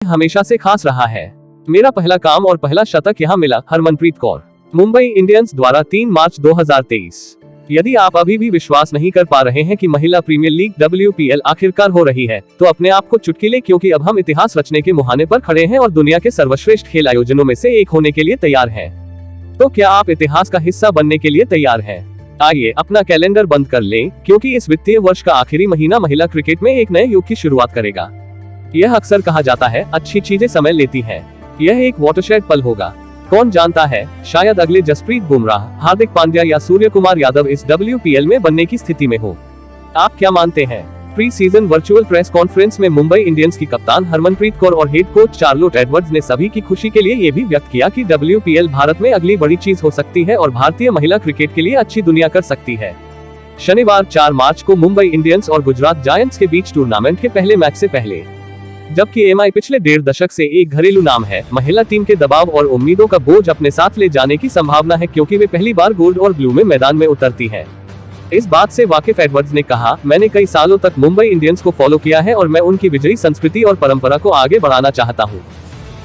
हमेशा से खास रहा है। मेरा पहला काम और पहला शतक यहाँ मिला, हरमनप्रीत कौर, मुंबई इंडियंस द्वारा 3 मार्च 2023। यदि आप अभी भी विश्वास नहीं कर पा रहे हैं कि महिला प्रीमियर लीग WPL आखिरकार हो रही है, तो अपने आप को चुटकी लें, क्योंकि अब हम इतिहास रचने के मुहाने पर खड़े हैं और दुनिया के सर्वश्रेष्ठ खेल आयोजनों में से एक होने के लिए तैयार हैं। तो क्या आप इतिहास का हिस्सा बनने के लिए तैयार हैं? आइए अपना कैलेंडर बंद कर लें, क्योंकि इस वित्तीय वर्ष का आखिरी महीना महिला क्रिकेट में एक नए युग की शुरुआत करेगा। यह अक्सर कहा जाता है, अच्छी चीजें समय लेती हैं। यह एक वाटरशेड पल होगा। कौन जानता है, शायद अगले जसप्रीत बुमराह, हार्दिक पांड्या या सूर्य कुमार यादव इस WPL में बनने की स्थिति में हो। आप क्या मानते हैं? Pre season virtual press conference में मुंबई इंडियंस की कप्तान हरमनप्रीत कौर और हेड कोच चार्लोट एडवर्ड्स ने सभी की खुशी के लिए ये भी व्यक्त किया कि WPL भारत में अगली बड़ी चीज हो सकती है और भारतीय महिला क्रिकेट के लिए अच्छी दुनिया कर सकती है। शनिवार 4 मार्च को मुंबई इंडियंस और गुजरात जायंट्स के बीच टूर्नामेंट के पहले मैच से पहले, जबकि MI पिछले 1.5 दशक से एक घरेलू नाम है, महिला टीम के दबाव और उम्मीदों का बोझ अपने साथ ले जाने की संभावना है, क्योंकि वे पहली बार गोल्ड और ब्लू में मैदान में उतरती है। इस बात से वाकिफ एडवर्ड्स ने कहा, मैंने कई सालों तक मुंबई इंडियंस को फॉलो किया है और मैं उनकी विजयी संस्कृति और परंपरा को आगे बढ़ाना चाहता हूँ।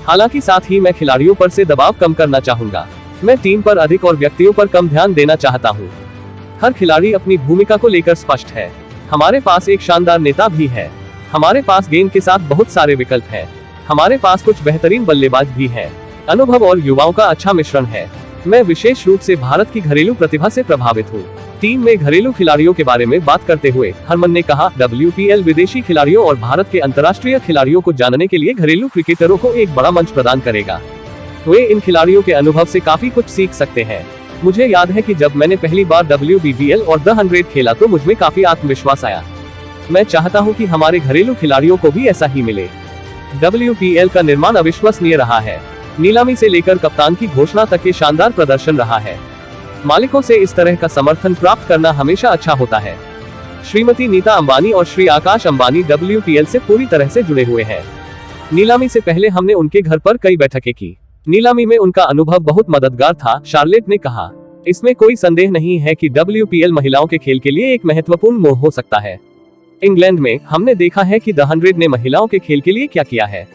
हालांकि साथ ही मैं खिलाड़ियों पर से दबाव कम करना चाहूंगा। मैं टीम पर अधिक और व्यक्तियों पर कम ध्यान देना चाहता हूँ। हर खिलाड़ी अपनी भूमिका को लेकर स्पष्ट है। हमारे पास एक शानदार नेता भी है। हमारे पास गेंद के साथ बहुत सारे विकल्प हैं। हमारे पास कुछ बेहतरीन बल्लेबाज भी हैं। अनुभव और युवाओं का अच्छा मिश्रण है। मैं विशेष रूप से भारत की घरेलू प्रतिभा से प्रभावित हूँ। टीम में घरेलू खिलाड़ियों के बारे में बात करते हुए हरमन ने कहा, WPL विदेशी खिलाड़ियों और भारत के अंतर्राष्ट्रीय खिलाड़ियों को जानने के लिए घरेलू क्रिकेटरों को एक बड़ा मंच प्रदान करेगा। वे इन खिलाड़ियों के अनुभव से काफी कुछ सीख सकते हैं। मुझे याद है कि जब मैंने पहली बार WBBL और The 100 खेला तो मुझमें काफी आत्मविश्वास आया। मैं चाहता हूं कि हमारे घरेलू खिलाड़ियों को भी ऐसा ही मिले। WPL का निर्माण अविश्वसनीय रहा है। नीलामी से लेकर कप्तान की घोषणा तक के शानदार प्रदर्शन रहा है। मालिकों से इस तरह का समर्थन प्राप्त करना हमेशा अच्छा होता है। श्रीमती नीता अंबानी और श्री आकाश अंबानी WPL से पूरी तरह से जुड़े हुए हैं। नीलामी से पहले हमने उनके घर पर कई बैठकें की। नीलामी में उनका अनुभव बहुत मददगार था, शार्लेट ने कहा। इसमें कोई संदेह नहीं है कि WPL महिलाओं के खेल के लिए एक महत्वपूर्ण मोड़ हो सकता है। इंग्लैंड में हमने देखा है कि The 100 ने महिलाओं के खेल के लिए क्या किया है।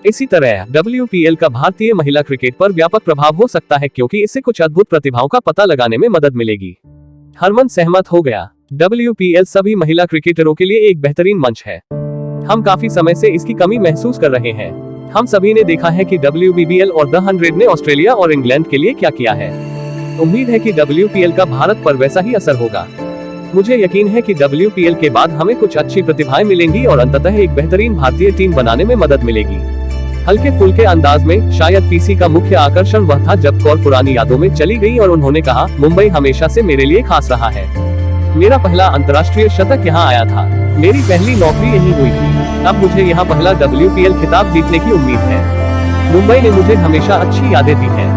इसी तरह WPL का भारतीय महिला क्रिकेट पर व्यापक प्रभाव हो सकता है, क्योंकि इससे कुछ अद्भुत प्रतिभाओं का पता लगाने में मदद मिलेगी। हरमन सहमत हो गया। WPL सभी महिला क्रिकेटरों के लिए एक बेहतरीन मंच है। हम काफी समय से इसकी कमी महसूस कर रहे हैं। हम सभी ने देखा है कि WBBL और The 100 ने ऑस्ट्रेलिया और इंग्लैंड के लिए क्या किया है। उम्मीद है कि WPL का भारत पर वैसा ही असर होगा। मुझे यकीन है कि WPL के बाद हमें कुछ अच्छी प्रतिभाएं मिलेंगी और अंततः एक बेहतरीन भारतीय टीम बनाने में मदद मिलेगी। हल्के फुल्के अंदाज में शायद PC का मुख्य आकर्षण वह था जब कौर पुरानी यादों में चली गई और उन्होंने कहा, मुंबई हमेशा से मेरे लिए खास रहा है। मेरा पहला अंतर्राष्ट्रीय शतक यहाँ आया था। मेरी पहली नौकरी यहीं हुई थी। अब मुझे यहाँ पहला WPL खिताब जीतने की उम्मीद है। मुंबई ने मुझे हमेशा अच्छी यादें दी हैं।